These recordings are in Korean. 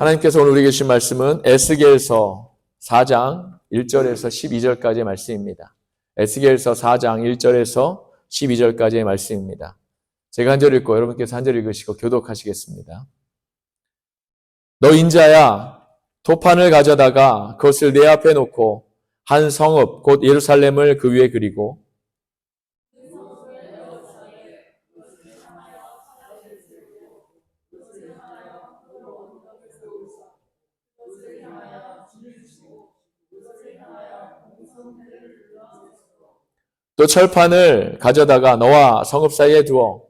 하나님께서 오늘 우리에게 주신 말씀은 에스겔서 4장 1절에서 12절까지의 말씀입니다. 에스겔서 4장 1절에서 12절까지의 말씀입니다. 제가 한 절 읽고 여러분께서 한 절 읽으시고 교독하시겠습니다. 너 인자야, 토판을 가져다가 그것을 내 앞에 놓고 한 성읍 곧 예루살렘을 그 위에 그리고 또 철판을 가져다가 너와 성읍 사이에 두어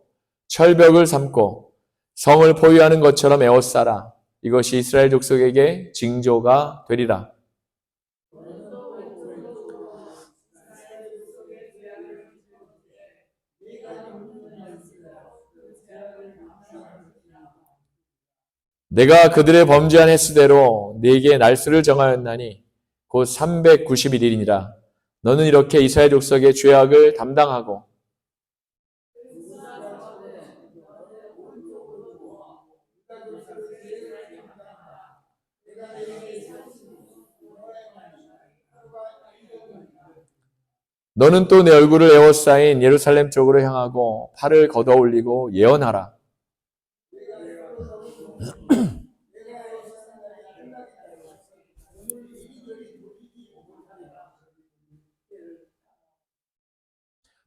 철벽을 삼고 성을 포위하는 것처럼 에워싸라. 이것이 이스라엘 족속에게 징조가 되리라. 내가 그들의 범죄한 횟수대로 네게 날수를 정하였나니 곧 391일이니라. 너는 이렇게 이스라엘 족속의 죄악을 담당하고 너는 또 내 얼굴을 에워싸인 예루살렘 쪽으로 향하고 팔을 걷어 올리고 예언하라.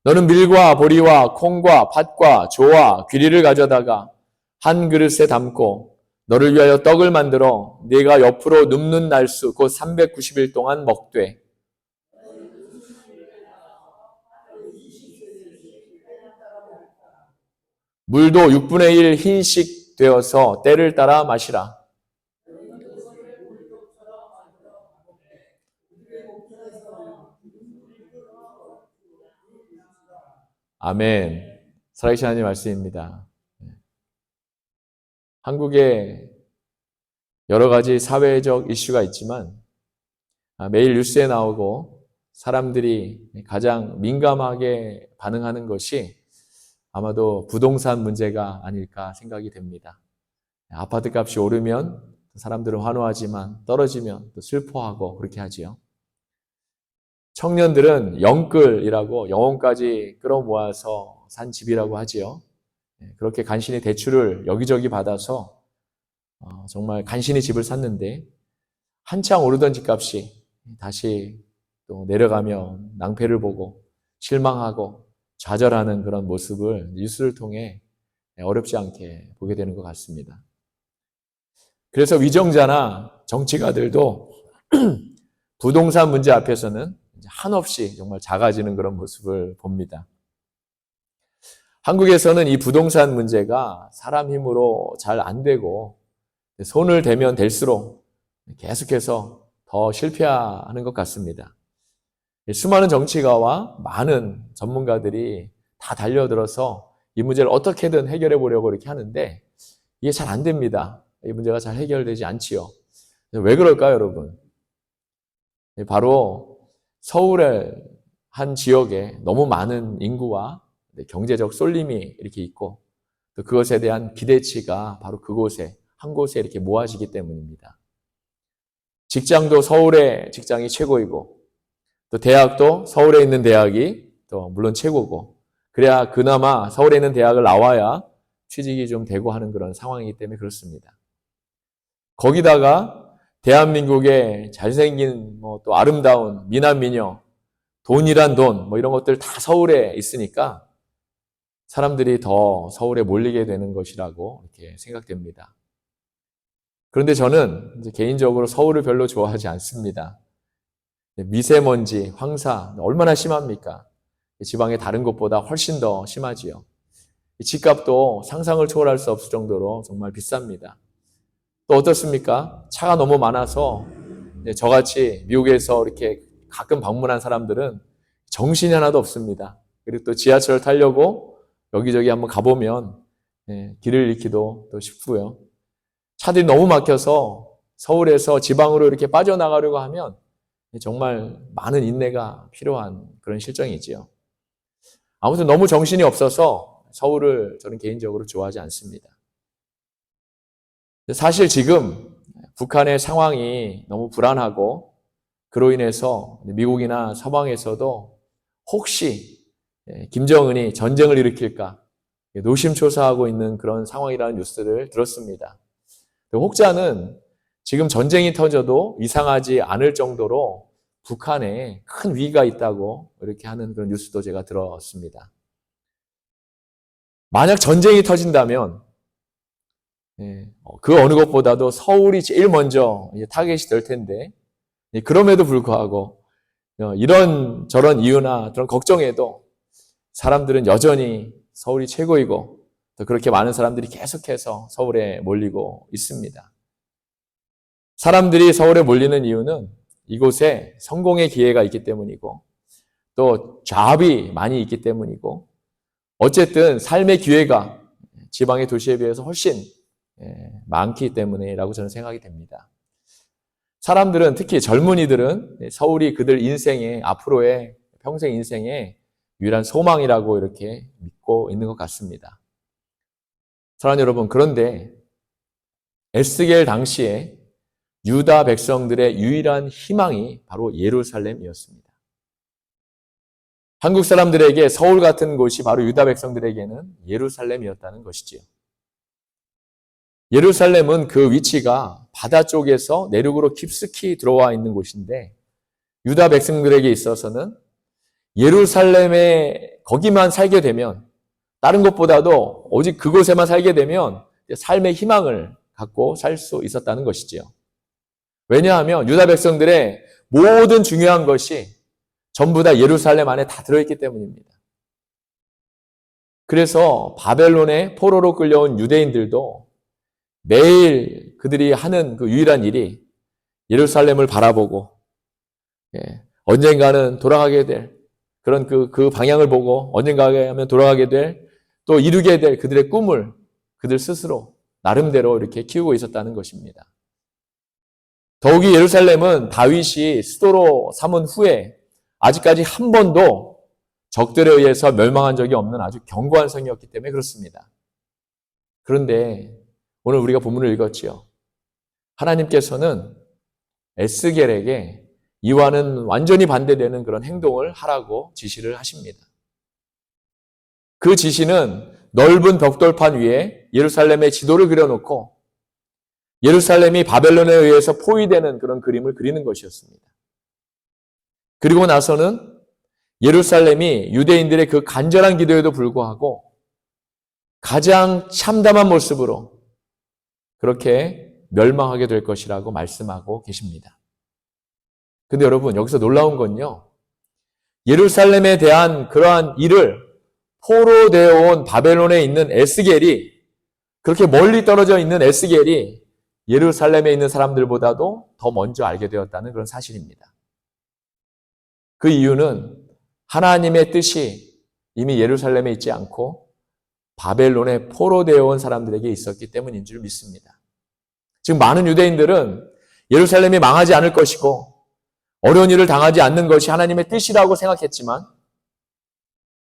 너는 밀과 보리와 콩과 팥과 조와 귀리를 가져다가 한 그릇에 담고 너를 위하여 떡을 만들어 네가 옆으로 눕는 날수 곧 390일 동안 먹되 물도 6분의 1 흰씩 되어서 때를 따라 마시라. 아멘. 살아계신 하나님의 말씀입니다. 한국에 여러 가지 사회적 이슈가 있지만 매일 뉴스에 나오고 사람들이 가장 민감하게 반응하는 것이 아마도 부동산 문제가 아닐까 생각이 됩니다. 아파트 값이 오르면 사람들은 환호하지만 떨어지면 또 슬퍼하고 그렇게 하지요. 청년들은 영끌이라고 영혼까지 끌어모아서 산 집이라고 하지요. 그렇게 간신히 대출을 여기저기 받아서 정말 간신히 집을 샀는데 한창 오르던 집값이 다시 또 내려가면 낭패를 보고 실망하고 좌절하는 그런 모습을 뉴스를 통해 어렵지 않게 보게 되는 것 같습니다. 그래서 위정자나 정치가들도 부동산 문제 앞에서는 한없이 정말 작아지는 그런 모습을 봅니다. 한국에서는 이 부동산 문제가 사람 힘으로 잘 안 되고 손을 대면 될수록 계속해서 더 실패하는 것 같습니다. 수많은 정치가와 많은 전문가들이 다 달려들어서 이 문제를 어떻게든 해결해 보려고 이렇게 하는데 이게 잘 안 됩니다. 이 문제가 잘 해결되지 않지요. 왜 그럴까요, 여러분? 바로 서울의 한 지역에 너무 많은 인구와 경제적 쏠림이 이렇게 있고 또 그것에 대한 기대치가 바로 그곳에 한 곳에 이렇게 모아지기 때문입니다. 직장도 서울의 직장이 최고이고 또 대학도 서울에 있는 대학이 또 물론 최고고 그래야 그나마 서울에 있는 대학을 나와야 취직이 좀 되고 하는 그런 상황이기 때문에 그렇습니다. 거기다가 대한민국의 잘생긴 또 아름다운 미남 미녀, 돈이란 돈 이런 것들 다 서울에 있으니까 사람들이 더 서울에 몰리게 되는 것이라고 이렇게 생각됩니다. 그런데 저는 이제 개인적으로 서울을 별로 좋아하지 않습니다. 미세먼지, 황사 얼마나 심합니까? 지방의 다른 곳보다 훨씬 더 심하지요. 집값도 상상을 초월할 수 없을 정도로 정말 비쌉니다. 또 어떻습니까? 차가 너무 많아서 저같이 미국에서 이렇게 가끔 방문한 사람들은 정신이 하나도 없습니다. 그리고 또 지하철을 타려고 여기저기 한번 가보면 길을 잃기도 또 쉽고요. 차들이 너무 막혀서 서울에서 지방으로 이렇게 빠져나가려고 하면 정말 많은 인내가 필요한 그런 실정이지요. 아무튼 너무 정신이 없어서 서울을 저는 개인적으로 좋아하지 않습니다. 사실 지금 북한의 상황이 너무 불안하고 그로 인해서 미국이나 서방에서도 혹시 김정은이 전쟁을 일으킬까 노심초사하고 있는 그런 상황이라는 뉴스를 들었습니다. 혹자는 지금 전쟁이 터져도 이상하지 않을 정도로 북한에 큰 위기가 있다고 이렇게 하는 그런 뉴스도 제가 들었습니다. 만약 전쟁이 터진다면 그 어느 것보다도 서울이 제일 먼저 타겟이 될 텐데 그럼에도 불구하고 이런 저런 이유나 그런 걱정에도 사람들은 여전히 서울이 최고이고 또 그렇게 많은 사람들이 계속해서 서울에 몰리고 있습니다. 사람들이 서울에 몰리는 이유는 이곳에 성공의 기회가 있기 때문이고 또 잡이 많이 있기 때문이고 어쨌든 삶의 기회가 지방의 도시에 비해서 훨씬 많기 때문이라고 저는 생각이 됩니다. 사람들은 특히 젊은이들은 서울이 그들 인생의 앞으로의 평생 인생의 유일한 소망이라고 이렇게 믿고 있는 것 같습니다. 사랑하는 여러분, 그런데 에스겔 당시에 유다 백성들의 유일한 희망이 바로 예루살렘이었습니다. 한국 사람들에게 서울 같은 곳이 바로 유다 백성들에게는 예루살렘이었다는 것이지요. 예루살렘은 그 위치가 바다 쪽에서 내륙으로 깊숙이 들어와 있는 곳인데 유다 백성들에게 있어서는 예루살렘에 거기만 살게 되면 다른 것보다도 오직 그곳에만 살게 되면 삶의 희망을 갖고 살 수 있었다는 것이지요. 왜냐하면 유다 백성들의 모든 중요한 것이 전부 다 예루살렘 안에 다 들어있기 때문입니다. 그래서 바벨론의 포로로 끌려온 유대인들도 매일 그들이 하는 그 유일한 일이 예루살렘을 바라보고 언젠가는 돌아가게 될 그런 그 방향을 보고 언젠가 하면 돌아가게 될 또 이루게 될 그들의 꿈을 그들 스스로 나름대로 이렇게 키우고 있었다는 것입니다. 더욱이 예루살렘은 다윗이 수도로 삼은 후에 아직까지 한 번도 적들에 의해서 멸망한 적이 없는 아주 견고한 성이었기 때문에 그렇습니다. 그런데 오늘 우리가 본문을 읽었지요. 하나님께서는 에스겔에게 이와는 완전히 반대되는 그런 행동을 하라고 지시를 하십니다. 그 지시는 넓은 벽돌판 위에 예루살렘의 지도를 그려놓고 예루살렘이 바벨론에 의해서 포위되는 그런 그림을 그리는 것이었습니다. 그리고 나서는 예루살렘이 유대인들의 그 간절한 기도에도 불구하고 가장 참담한 모습으로 그렇게 멸망하게 될 것이라고 말씀하고 계십니다. 근데 여러분, 여기서 놀라운 건요, 예루살렘에 대한 그러한 일을 포로되어 온 바벨론에 있는 에스겔이, 그렇게 멀리 떨어져 있는 에스겔이 예루살렘에 있는 사람들보다도 더 먼저 알게 되었다는 그런 사실입니다. 그 이유는 하나님의 뜻이 이미 예루살렘에 있지 않고 바벨론에 포로되어 온 사람들에게 있었기 때문인 줄 믿습니다. 지금 많은 유대인들은 예루살렘이 망하지 않을 것이고 어려운 일을 당하지 않는 것이 하나님의 뜻이라고 생각했지만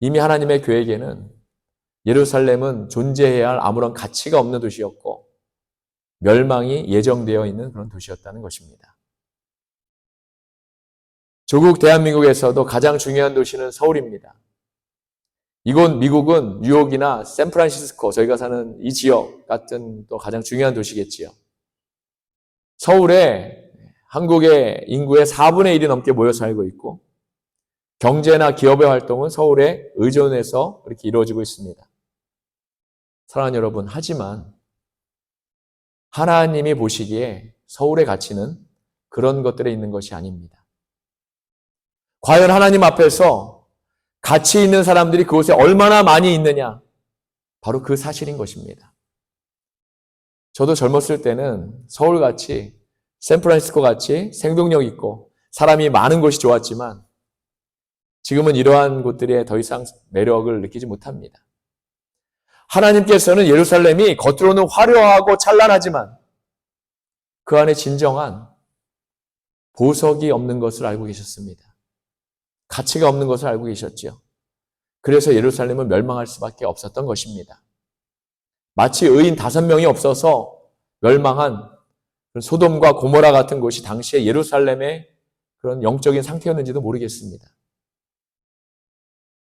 이미 하나님의 계획에는 예루살렘은 존재해야 할 아무런 가치가 없는 도시였고 멸망이 예정되어 있는 그런 도시였다는 것입니다. 조국 대한민국에서도 가장 중요한 도시는 서울입니다. 이곳 미국은 뉴욕이나 샌프란시스코, 저희가 사는 이 지역 같은 또 가장 중요한 도시겠지요. 서울에 한국의 인구의 4분의 1이 넘게 모여 살고 있고 경제나 기업의 활동은 서울에 의존해서 이렇게 이루어지고 있습니다. 사랑하는 여러분, 하지만 하나님이 보시기에 서울의 가치는 그런 것들에 있는 것이 아닙니다. 과연 하나님 앞에서 가치 있는 사람들이 그곳에 얼마나 많이 있느냐? 바로 그 사실인 것입니다. 저도 젊었을 때는 서울같이 샌프란시스코같이 생동력 있고 사람이 많은 곳이 좋았지만 지금은 이러한 곳들에 더 이상 매력을 느끼지 못합니다. 하나님께서는 예루살렘이 겉으로는 화려하고 찬란하지만 그 안에 진정한 보석이 없는 것을 알고 계셨습니다. 가치가 없는 것을 알고 계셨죠. 그래서 예루살렘은 멸망할 수밖에 없었던 것입니다. 마치 의인 5명이 없어서 멸망한 소돔과 고모라 같은 곳이 당시에 예루살렘의 그런 영적인 상태였는지도 모르겠습니다.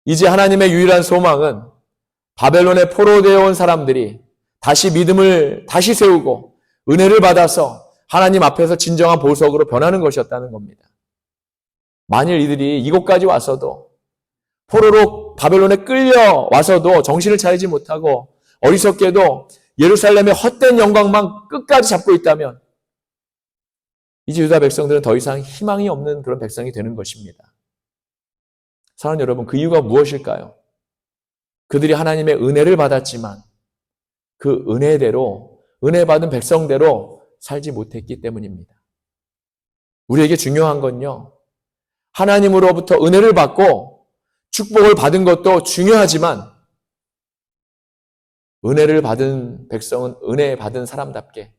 이제 하나님의 유일한 소망은 바벨론에 포로되어 온 사람들이 다시 믿음을 다시 세우고 은혜를 받아서 하나님 앞에서 진정한 보석으로 변하는 것이었다는 겁니다. 만일 이들이 이곳까지 와서도 포로로 바벨론에 끌려와서도 정신을 차리지 못하고 어리석게도 예루살렘의 헛된 영광만 끝까지 잡고 있다면 이제 유다 백성들은 더 이상 희망이 없는 그런 백성이 되는 것입니다. 사랑하는 여러분, 그 이유가 무엇일까요? 그들이 하나님의 은혜를 받았지만 그 은혜대로, 은혜 받은 백성대로 살지 못했기 때문입니다. 우리에게 중요한 건요, 하나님으로부터 은혜를 받고 축복을 받은 것도 중요하지만 은혜를 받은 백성은 은혜 받은 사람답게,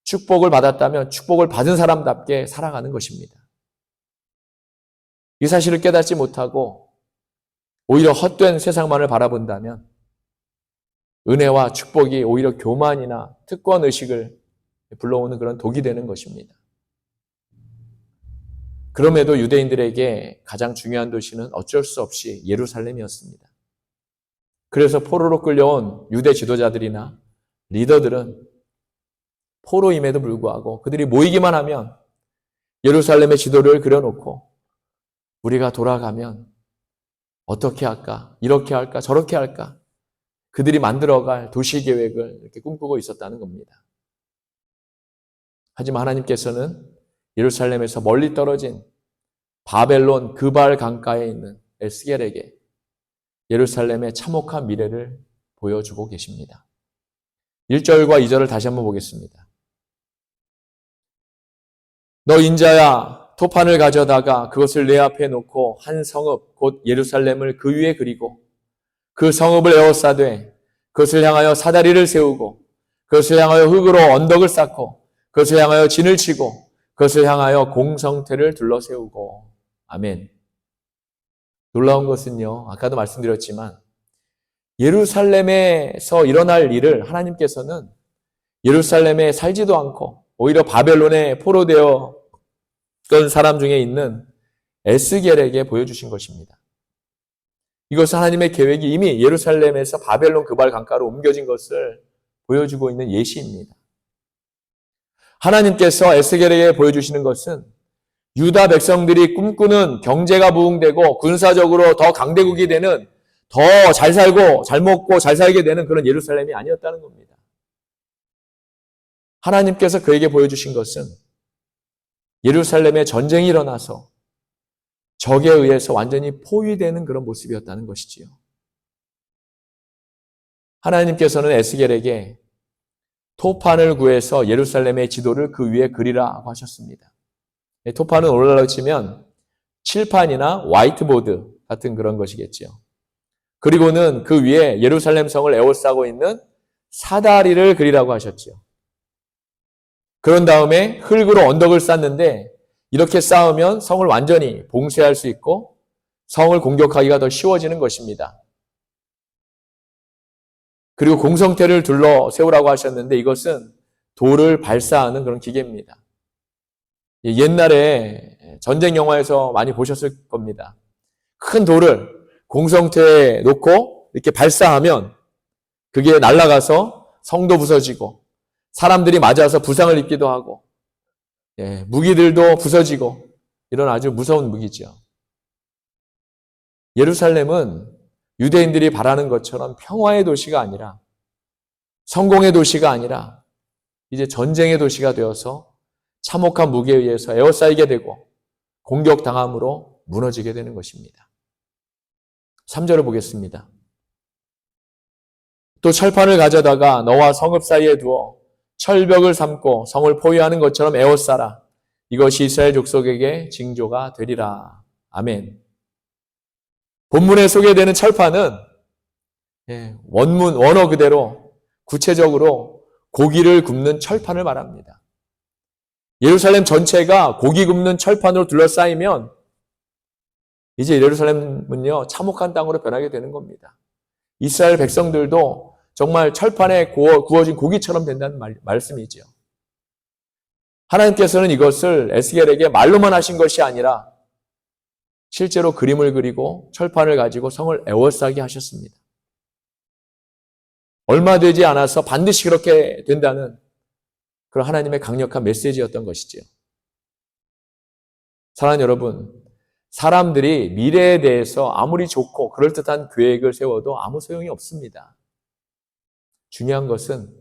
축복을 받았다면 축복을 받은 사람답게 살아가는 것입니다. 이 사실을 깨닫지 못하고 오히려 헛된 세상만을 바라본다면 은혜와 축복이 오히려 교만이나 특권의식을 불러오는 그런 독이 되는 것입니다. 그럼에도 유대인들에게 가장 중요한 도시는 어쩔 수 없이 예루살렘이었습니다. 그래서 포로로 끌려온 유대 지도자들이나 리더들은 포로임에도 불구하고 그들이 모이기만 하면 예루살렘의 지도를 그려놓고 우리가 돌아가면 어떻게 할까? 이렇게 할까? 저렇게 할까? 그들이 만들어갈 도시계획을 이렇게 꿈꾸고 있었다는 겁니다. 하지만 하나님께서는 예루살렘에서 멀리 떨어진 바벨론 그발 강가에 있는 에스겔에게 예루살렘의 참혹한 미래를 보여주고 계십니다. 1절과 2절을 다시 한번 보겠습니다. 너 인자야, 토판을 가져다가 그것을 내 앞에 놓고 한 성읍 곧 예루살렘을 그 위에 그리고 그 성읍을 에워싸되 그것을 향하여 사다리를 세우고 그것을 향하여 흙으로 언덕을 쌓고 그것을 향하여 진을 치고 그것을 향하여 공성태를 둘러세우고. 아멘. 놀라운 것은요, 아까도 말씀드렸지만 예루살렘에서 일어날 일을 하나님께서는 예루살렘에 살지도 않고 오히려 바벨론에 포로되었던 사람 중에 있는 에스겔에게 보여주신 것입니다. 이것은 하나님의 계획이 이미 예루살렘에서 바벨론 그발 강가로 옮겨진 것을 보여주고 있는 예시입니다. 하나님께서 에스겔에게 보여주시는 것은 유다 백성들이 꿈꾸는 경제가 부흥되고 군사적으로 더 강대국이 되는, 더 잘 살고 잘 먹고 잘 살게 되는 그런 예루살렘이 아니었다는 겁니다. 하나님께서 그에게 보여주신 것은 예루살렘에 전쟁이 일어나서 적에 의해서 완전히 포위되는 그런 모습이었다는 것이지요. 하나님께서는 에스겔에게 토판을 구해서 예루살렘의 지도를 그 위에 그리라고 하셨습니다. 토판은 오늘날로 치면 칠판이나 화이트보드 같은 그런 것이겠죠. 그리고는 그 위에 예루살렘 성을 에워싸고 있는 사다리를 그리라고 하셨죠. 그런 다음에 흙으로 언덕을 쌓는데 이렇게 쌓으면 성을 완전히 봉쇄할 수 있고 성을 공격하기가 더 쉬워지는 것입니다. 그리고 공성태를 둘러 세우라고 하셨는데 이것은 돌을 발사하는 그런 기계입니다. 옛날에 전쟁 영화에서 많이 보셨을 겁니다. 큰 돌을 공성태에 놓고 이렇게 발사하면 그게 날아가서 성도 부서지고 사람들이 맞아서 부상을 입기도 하고 무기들도 부서지고 이런 아주 무서운 무기죠. 예루살렘은 유대인들이 바라는 것처럼 평화의 도시가 아니라 성공의 도시가 아니라 이제 전쟁의 도시가 되어서 참혹한 무기에 의해서 에워싸이게 되고 공격당함으로 무너지게 되는 것입니다. 3절을 보겠습니다. 또 철판을 가져다가 너와 성읍 사이에 두어 철벽을 삼고 성을 포위하는 것처럼 에워싸라. 이것이 이스라엘 족속에게 징조가 되리라. 아멘. 본문에 소개되는 철판은 원어 그대로 구체적으로 고기를 굽는 철판을 말합니다. 예루살렘 전체가 고기 굽는 철판으로 둘러싸이면 이제 예루살렘은요 참혹한 땅으로 변하게 되는 겁니다. 이스라엘 백성들도 정말 철판에 구워진 고기처럼 된다는 말씀이죠. 하나님께서는 이것을 에스겔에게 말로만 하신 것이 아니라 실제로 그림을 그리고 철판을 가지고 성을 에워싸게 하셨습니다. 얼마 되지 않아서 반드시 그렇게 된다는 그런 하나님의 강력한 메시지였던 것이지요. 사랑하는 여러분, 사람들이 미래에 대해서 아무리 좋고 그럴듯한 계획을 세워도 아무 소용이 없습니다. 중요한 것은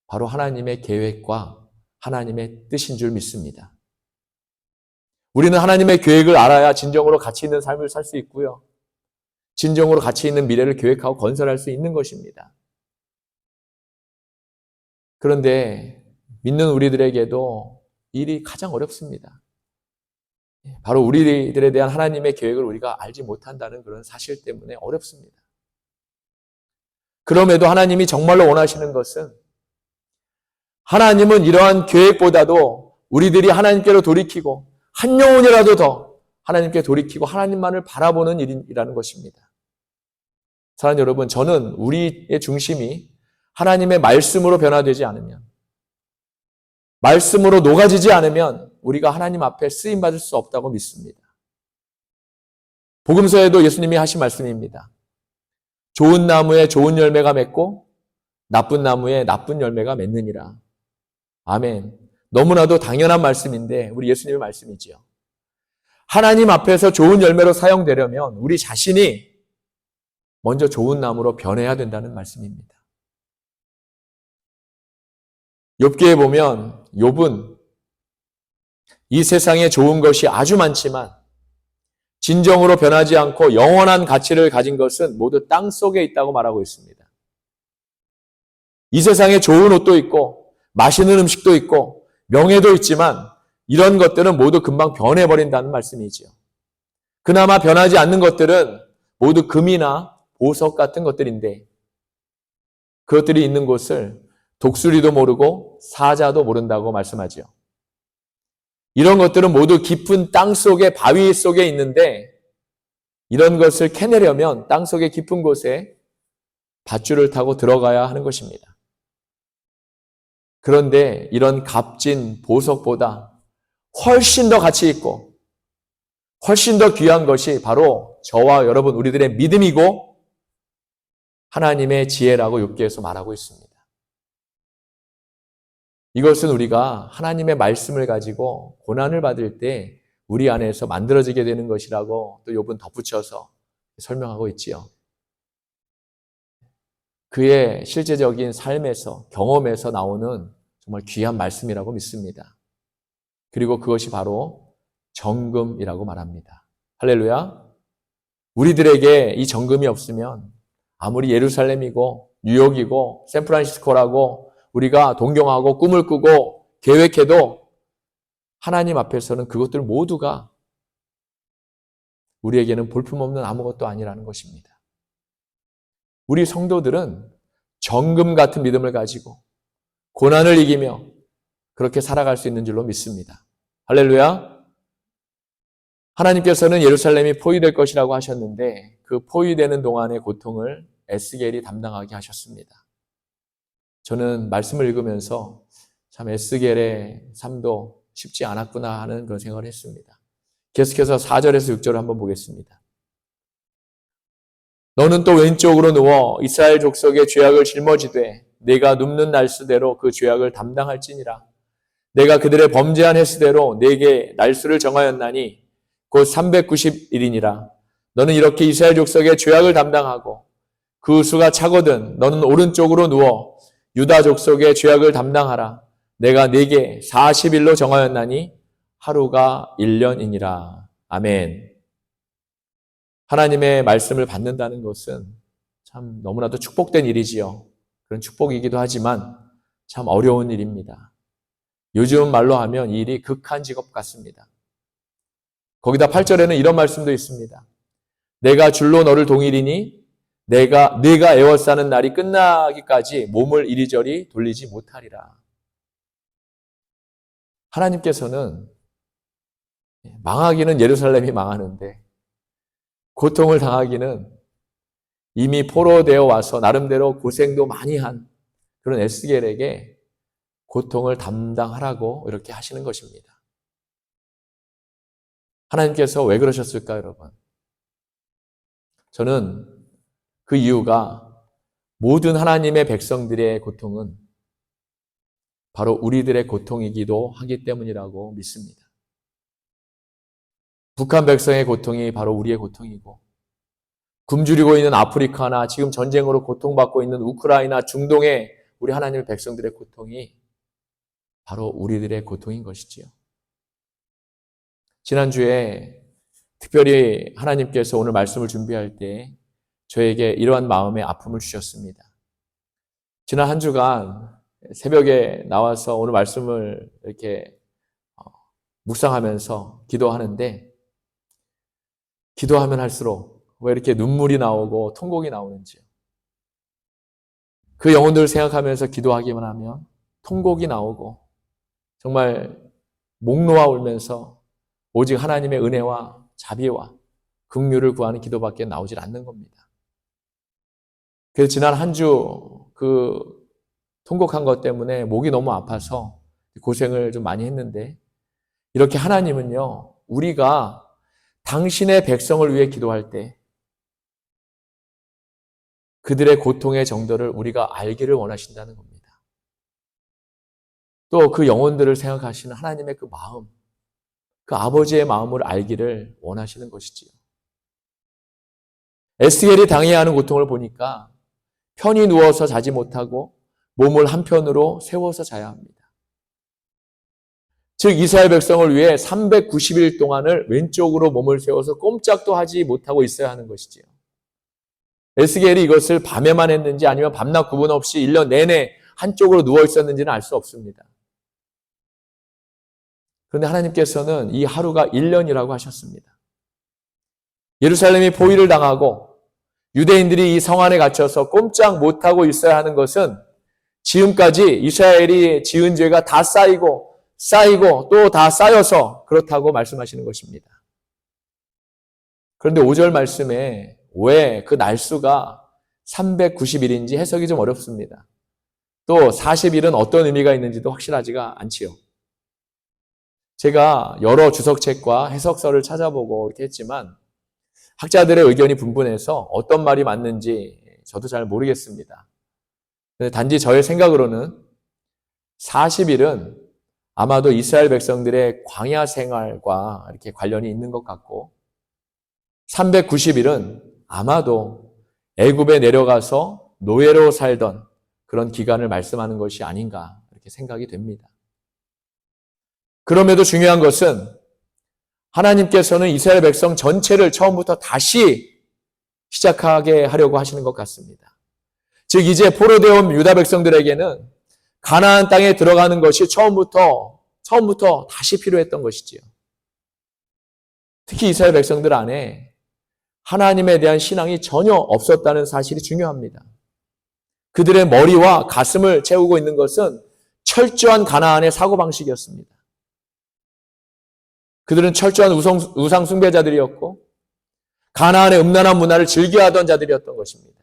바로 하나님의 계획과 하나님의 뜻인 줄 믿습니다. 우리는 하나님의 계획을 알아야 진정으로 가치 있는 삶을 살 수 있고요. 진정으로 가치 있는 미래를 계획하고 건설할 수 있는 것입니다. 그런데 믿는 우리들에게도 일이 가장 어렵습니다. 바로 우리들에 대한 하나님의 계획을 우리가 알지 못한다는 그런 사실 때문에 어렵습니다. 그럼에도 하나님이 정말로 원하시는 것은 하나님은 이러한 계획보다도 우리들이 하나님께로 돌이키고 한 영혼이라도 더 하나님께 돌이키고 하나님만을 바라보는 일이라는 것입니다. 사랑하는 여러분, 저는 우리의 중심이 하나님의 말씀으로 변화되지 않으면, 말씀으로 녹아지지 않으면 우리가 하나님 앞에 쓰임받을 수 없다고 믿습니다. 복음서에도 예수님이 하신 말씀입니다. 좋은 나무에 좋은 열매가 맺고 나쁜 나무에 나쁜 열매가 맺느니라. 아멘. 너무나도 당연한 말씀인데 우리 예수님의 말씀이지요. 하나님 앞에서 좋은 열매로 사용되려면 우리 자신이 먼저 좋은 나무로 변해야 된다는 말씀입니다. 욥기에 보면 욥은 이 세상에 좋은 것이 아주 많지만 진정으로 변하지 않고 영원한 가치를 가진 것은 모두 땅 속에 있다고 말하고 있습니다. 이 세상에 좋은 옷도 있고 맛있는 음식도 있고 명예도 있지만 이런 것들은 모두 금방 변해버린다는 말씀이지요. 그나마 변하지 않는 것들은 모두 금이나 보석 같은 것들인데 그것들이 있는 곳을 독수리도 모르고 사자도 모른다고 말씀하지요. 이런 것들은 모두 깊은 땅 속에 바위 속에 있는데 이런 것을 캐내려면 땅 속의 깊은 곳에 밧줄을 타고 들어가야 하는 것입니다. 그런데 이런 값진 보석보다 훨씬 더 가치 있고 훨씬 더 귀한 것이 바로 저와 여러분 우리들의 믿음이고 하나님의 지혜라고 욥기에서 말하고 있습니다. 이것은 우리가 하나님의 말씀을 가지고 고난을 받을 때 우리 안에서 만들어지게 되는 것이라고 또 욥은 덧붙여서 설명하고 있지요. 그의 실제적인 삶에서 경험에서 나오는 정말 귀한 말씀이라고 믿습니다. 그리고 그것이 바로 정금이라고 말합니다. 할렐루야. 우리들에게 이 정금이 없으면 아무리 예루살렘이고 뉴욕이고 샌프란시스코라고 우리가 동경하고 꿈을 꾸고 계획해도 하나님 앞에서는 그것들 모두가 우리에게는 볼품없는 아무것도 아니라는 것입니다. 우리 성도들은 정금 같은 믿음을 가지고 고난을 이기며 그렇게 살아갈 수 있는 줄로 믿습니다. 할렐루야. 하나님께서는 예루살렘이 포위될 것이라고 하셨는데 그 포위되는 동안의 고통을 에스겔이 담당하게 하셨습니다. 저는 말씀을 읽으면서 참 에스겔의 삶도 쉽지 않았구나 하는 그런 생각을 했습니다. 계속해서 4절에서 6절을 한번 보겠습니다. 너는 또 왼쪽으로 누워 이스라엘 족속의 죄악을 짊어지되 내가 눕는 날수대로 그 죄악을 담당할지니라. 내가 그들의 범죄한 횟수대로 내게 날수를 정하였나니 곧 390일이니라. 너는 이렇게 이스라엘 족속의 죄악을 담당하고 그 수가 차거든 너는 오른쪽으로 누워 유다 족속의 죄악을 담당하라. 내가 네게 40일로 정하였나니 하루가 1년이니라. 아멘. 하나님의 말씀을 받는다는 것은 참 너무나도 축복된 일이지요. 그런 축복이기도 하지만 참 어려운 일입니다. 요즘 말로 하면 이 일이 극한 직업 같습니다. 거기다 8절에는 이런 말씀도 있습니다. 내가 줄로 너를 동이리니 내가 애워싸는 날이 끝나기까지 몸을 이리저리 돌리지 못하리라. 하나님께서는 망하기는 예루살렘이 망하는데 고통을 당하기는 이미 포로되어 와서 나름대로 고생도 많이 한 그런 에스겔에게 고통을 담당하라고 이렇게 하시는 것입니다. 하나님께서 왜 그러셨을까요, 여러분? 저는 그 이유가 모든 하나님의 백성들의 고통은 바로 우리들의 고통이기도 하기 때문이라고 믿습니다. 북한 백성의 고통이 바로 우리의 고통이고, 굶주리고 있는 아프리카나 지금 전쟁으로 고통받고 있는 우크라이나, 중동의 우리 하나님의 백성들의 고통이 바로 우리들의 고통인 것이지요. 지난주에 특별히 하나님께서 오늘 말씀을 준비할 때 저에게 이러한 마음의 아픔을 주셨습니다. 지난 한 주간 새벽에 나와서 오늘 말씀을 이렇게 묵상하면서 기도하는데, 기도하면 할수록 왜 이렇게 눈물이 나오고 통곡이 나오는지요. 그 영혼들을 생각하면서 기도하기만 하면 통곡이 나오고 정말 목 놓아 울면서 오직 하나님의 은혜와 자비와 긍휼을 구하는 기도밖에 나오질 않는 겁니다. 그래서 지난 한 주 그 통곡한 것 때문에 목이 너무 아파서 고생을 좀 많이 했는데, 이렇게 하나님은요, 우리가 당신의 백성을 위해 기도할 때 그들의 고통의 정도를 우리가 알기를 원하신다는 겁니다. 또 그 영혼들을 생각하시는 하나님의 그 마음, 그 아버지의 마음을 알기를 원하시는 것이지요. 에스겔이 당해야 하는 고통을 보니까 편히 누워서 자지 못하고 몸을 한편으로 세워서 자야 합니다. 즉 이스라엘 백성을 위해 390일 동안을 왼쪽으로 몸을 세워서 꼼짝도 하지 못하고 있어야 하는 것이지요. 에스겔이 이것을 밤에만 했는지 아니면 밤낮 구분 없이 1년 내내 한쪽으로 누워 있었는지는 알 수 없습니다. 그런데 하나님께서는 이 하루가 1년이라고 하셨습니다. 예루살렘이 포위를 당하고 유대인들이 이 성 안에 갇혀서 꼼짝 못하고 있어야 하는 것은 지금까지 이스라엘이 지은 죄가 다 쌓이고 또 다 쌓여서 그렇다고 말씀하시는 것입니다. 그런데 5절 말씀에 왜 그 날수가 390일인지 해석이 좀 어렵습니다. 또 40일은 어떤 의미가 있는지도 확실하지가 않지요. 제가 여러 주석책과 해석서를 찾아보고 이렇게 했지만 학자들의 의견이 분분해서 어떤 말이 맞는지 저도 잘 모르겠습니다. 단지 저의 생각으로는 40일은 아마도 이스라엘 백성들의 광야 생활과 이렇게 관련이 있는 것 같고, 390일은 아마도 애굽에 내려가서 노예로 살던 그런 기간을 말씀하는 것이 아닌가 이렇게 생각이 됩니다. 그럼에도 중요한 것은 하나님께서는 이스라엘 백성 전체를 처음부터 다시 시작하게 하려고 하시는 것 같습니다. 즉 이제 포로되어 온 유다 백성들에게는 가나안 땅에 들어가는 것이 처음부터 다시 필요했던 것이지요. 특히 이스라엘 백성들 안에 하나님에 대한 신앙이 전혀 없었다는 사실이 중요합니다. 그들의 머리와 가슴을 채우고 있는 것은 철저한 가나안의 사고방식이었습니다. 그들은 철저한 우상 숭배자들이었고 가나안의 음란한 문화를 즐겨하던 자들이었던 것입니다.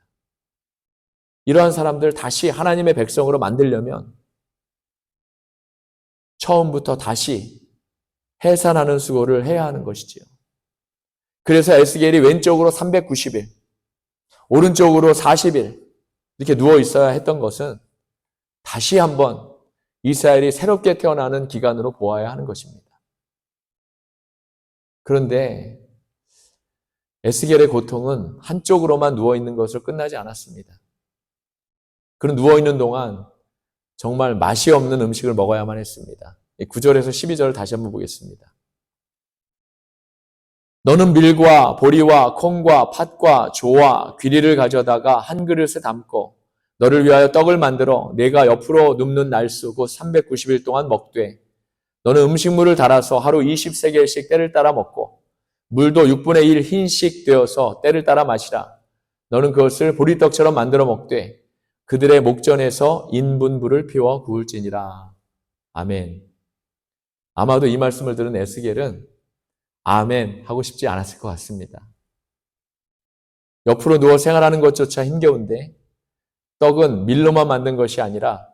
이러한 사람들 다시 하나님의 백성으로 만들려면 처음부터 다시 해산하는 수고를 해야 하는 것이지요. 그래서 에스겔이 왼쪽으로 390일, 오른쪽으로 40일 이렇게 누워 있어야 했던 것은 다시 한번 이스라엘이 새롭게 태어나는 기간으로 보아야 하는 것입니다. 그런데 에스겔의 고통은 한쪽으로만 누워있는 것으로 끝나지 않았습니다. 그는 누워있는 동안 정말 맛이 없는 음식을 먹어야만 했습니다. 9절에서 12절을 다시 한번 보겠습니다. 너는 밀과 보리와 콩과 팥과 조와 귀리를 가져다가 한 그릇에 담고 너를 위하여 떡을 만들어 내가 옆으로 눕는 날수 곧 390일 동안 먹되 너는 음식물을 달아서 하루 20세겔씩 때를 따라 먹고 물도 6분의 1 흰씩 되어서 때를 따라 마시라. 너는 그것을 보리떡처럼 만들어 먹되 그들의 목전에서 인분불을 피워 구울지니라. 아멘. 아마도 이 말씀을 들은 에스겔은 아멘 하고 싶지 않았을 것 같습니다. 옆으로 누워 생활하는 것조차 힘겨운데 떡은 밀로만 만든 것이 아니라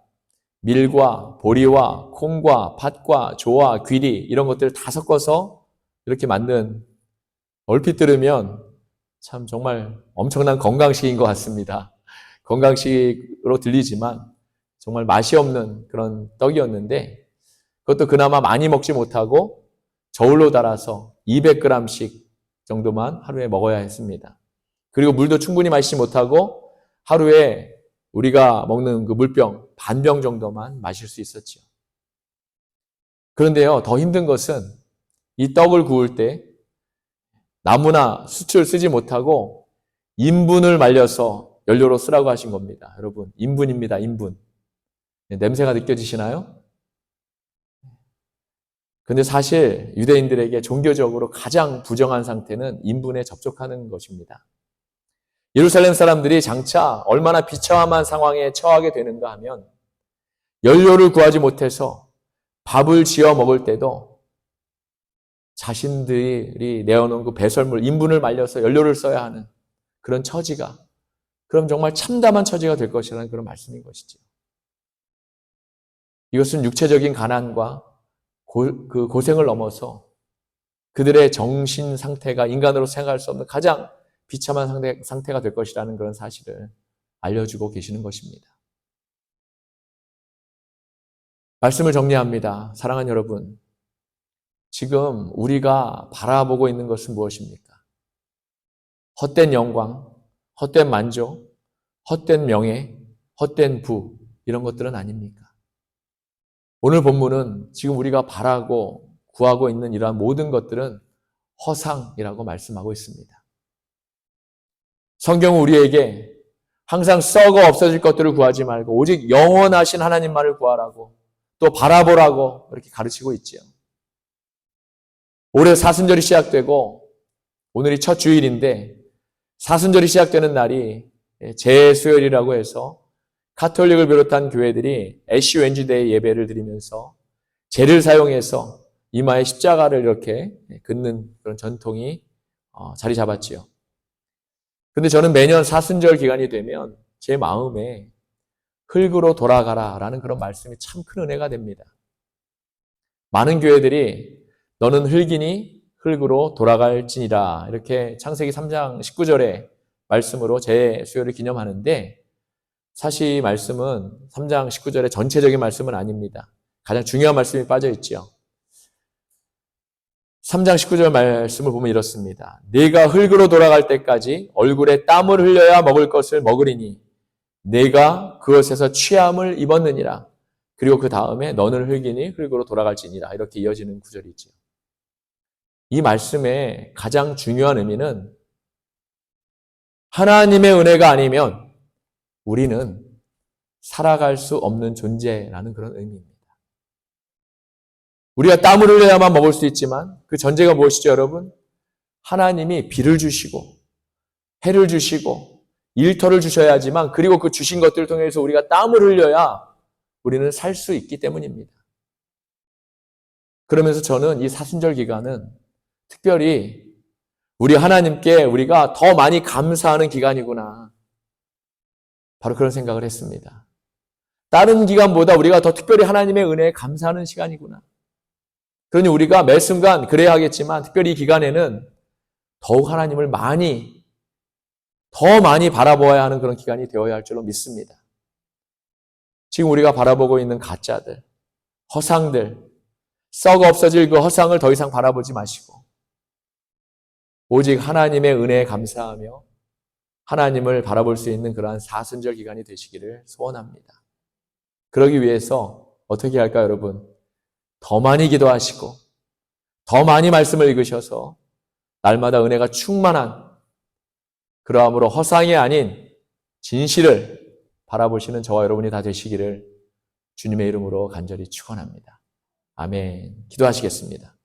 밀과 보리와 콩과 팥과 조와 귀리 이런 것들을 다 섞어서 이렇게 만든, 얼핏 들으면 참 정말 엄청난 건강식인 것 같습니다. 건강식으로 들리지만 정말 맛이 없는 그런 떡이었는데, 그것도 그나마 많이 먹지 못하고 저울로 달아서 200g씩 정도만 하루에 먹어야 했습니다. 그리고 물도 충분히 마시지 못하고 하루에 우리가 먹는 그 물병 반병 정도만 마실 수 있었죠. 그런데요, 더 힘든 것은 이 떡을 구울 때 나무나 숯을 쓰지 못하고 인분을 말려서 연료로 쓰라고 하신 겁니다. 여러분, 인분입니다. 인분. 냄새가 느껴지시나요? 근데 사실 유대인들에게 종교적으로 가장 부정한 상태는 인분에 접촉하는 것입니다. 예루살렘 사람들이 장차 얼마나 비참한 상황에 처하게 되는가 하면, 연료를 구하지 못해서 밥을 지어 먹을 때도 자신들이 내어놓은 그 배설물, 인분을 말려서 연료를 써야 하는 그런 처지가, 그럼 정말 참담한 처지가 될 것이라는 그런 말씀인 것이죠. 이것은 육체적인 가난과 그 고생을 넘어서 그들의 정신 상태가 인간으로 생각할 수 없는 가장 비참한 상태가 될 것이라는 그런 사실을 알려주고 계시는 것입니다. 말씀을 정리합니다. 사랑하는 여러분, 지금 우리가 바라보고 있는 것은 무엇입니까? 헛된 영광, 헛된 만족, 헛된 명예, 헛된 부, 이런 것들은 아닙니까? 오늘 본문은 지금 우리가 바라고 구하고 있는 이러한 모든 것들은 허상이라고 말씀하고 있습니다. 성경은 우리에게 항상 썩어 없어질 것들을 구하지 말고 오직 영원하신 하나님만을 구하라고, 또 바라보라고 이렇게 가르치고 있지요. 올해 사순절이 시작되고 오늘이 첫 주일인데, 사순절이 시작되는 날이 재수요일이라고 해서 가톨릭을 비롯한 교회들이 애쉬 웬즈데이 예배를 드리면서 재를 사용해서 이마에 십자가를 이렇게 긋는 그런 전통이 자리 잡았지요. 근데 저는 매년 사순절 기간이 되면 제 마음에 흙으로 돌아가라라는 그런 말씀이 참 큰 은혜가 됩니다. 많은 교회들이 너는 흙이니 흙으로 돌아갈지니라, 이렇게 창세기 3장 19절의 말씀으로 재수요를 기념하는데, 사실 이 말씀은 3장 19절의 전체적인 말씀은 아닙니다. 가장 중요한 말씀이 빠져 있지요. 3장 19절 말씀을 보면 이렇습니다. 네가 흙으로 돌아갈 때까지 얼굴에 땀을 흘려야 먹을 것을 먹으리니 네가 그것에서 취함을 입었느니라. 그리고 그 다음에 너는 흙이니 흙으로 돌아갈지니라, 이렇게 이어지는 구절이지요. 이 말씀의 가장 중요한 의미는 하나님의 은혜가 아니면 우리는 살아갈 수 없는 존재라는 그런 의미입니다. 우리가 땀을 흘려야만 먹을 수 있지만 그 전제가 무엇이죠, 여러분? 하나님이 비를 주시고 해를 주시고 일터를 주셔야지만, 그리고 그 주신 것들을 통해서 우리가 땀을 흘려야 우리는 살 수 있기 때문입니다. 그러면서 저는 이 사순절 기간은 특별히 우리 하나님께 우리가 더 많이 감사하는 기간이구나, 바로 그런 생각을 했습니다. 다른 기간보다 우리가 더 특별히 하나님의 은혜에 감사하는 시간이구나. 그러니 우리가 매 순간 그래야 하겠지만 특별히 이 기간에는 더욱 하나님을 더 많이 바라보아야 하는 그런 기간이 되어야 할 줄로 믿습니다. 지금 우리가 바라보고 있는 가짜들, 허상들, 썩어 없어질 그 허상을 더 이상 바라보지 마시고 오직 하나님의 은혜에 감사하며 하나님을 바라볼 수 있는 그러한 사순절 기간이 되시기를 소원합니다. 그러기 위해서 어떻게 할까요, 여러분? 더 많이 기도하시고 더 많이 말씀을 읽으셔서 날마다 은혜가 충만한, 그러함으로 허상이 아닌 진실을 바라보시는 저와 여러분이 다 되시기를 주님의 이름으로 간절히 축원합니다. 아멘. 기도하시겠습니다.